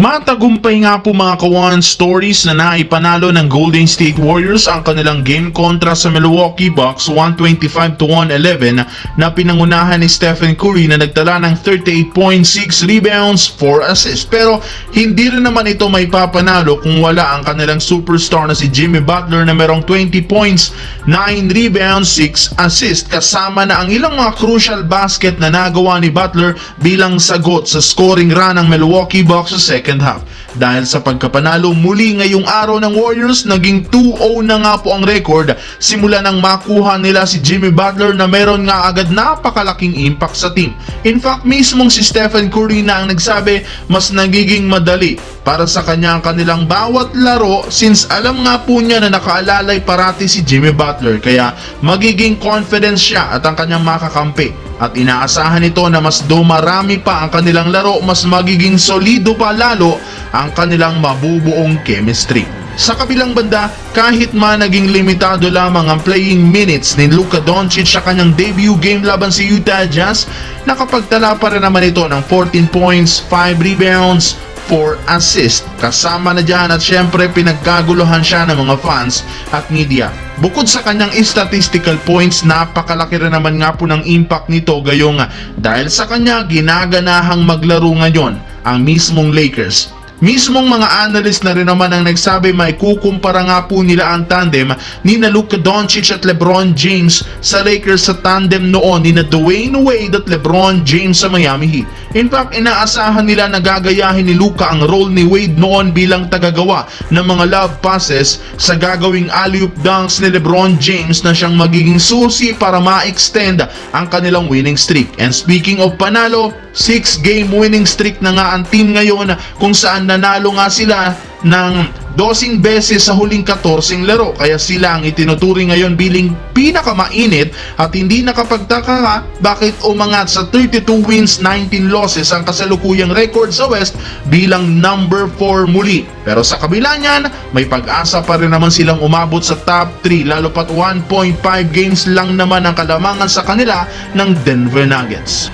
Matagumpay nga po mga kawan stories na naipanalo ng Golden State Warriors ang kanilang game kontra sa Milwaukee Bucks 125-111 na pinangunahan ni Stephen Curry na nagtala ng 38.6 rebounds, 4 assists. Pero hindi rin naman ito may papanalo kung wala ang kanilang superstar na si Jimmy Butler na merong 20 points, 9 rebounds, 6 assists. Kasama na ang ilang mga crucial basket na nagawa ni Butler bilang sagot sa scoring run ng Milwaukee Bucks sa second half. Dahil sa pagkapanalo muli ngayong araw ng Warriors, naging 2-0 na nga po ang record simula nang makuha nila si Jimmy Butler na meron nga agad napakalaking impact sa team. In fact, mismong si Stephen Curry na ang nagsabi mas nagiging madali para sa kanya ang kanilang bawat laro since alam nga po niya na nakaalalay parati si Jimmy Butler, kaya magiging confident siya at ang kanyang makakampi. At inaasahan nito na mas dumarami pa ang kanilang laro, mas magiging solido pa lalo ang kanilang mabubuong chemistry. Sa kabilang banda, kahit man naging limitado lamang ang playing minutes ni Luka Doncic sa kanyang debut game laban sa Utah Jazz, nakapagtala pa rin naman ito ng 14 points, 5 rebounds, 4 assists. Kasama na dyan at syempre pinagkaguluhan siya ng mga fans at media. Bukod sa kanyang statistical points, napakalaki rin naman nga po ng impact nito gayong dahil sa kanya ginaganahang maglaro ngayon ang mismong Lakers. Mismong mga analyst na rin naman ang nagsabi may kukumpara nga po nila ang tandem ni na Luka Doncic at LeBron James sa Lakers sa tandem noon ni na Dwayne Wade at LeBron James sa Miami Heat. In fact, inaasahan nila na gagayahin ni Luka ang role ni Wade noon bilang tagagawa ng mga love passes sa gagawing alley-oop dunks ni LeBron James na siyang magiging susi para ma-extend ang kanilang winning streak. And speaking of panalo, 6-game winning streak na nga ang team ngayon kung saan nanalo nga sila ng 12 beses sa huling 14 laro, kaya sila ang itinuturing ngayon bilang pinakamainit at hindi nakapagtaka nga bakit umangat sa 32 wins, 19 losses ang kasalukuyang record sa West bilang number 4 muli. Pero sa kabila niyan, may pag-asa pa rin naman silang umabot sa top 3 lalo pat 1.5 games lang naman ang kalamangan sa kanila ng Denver Nuggets.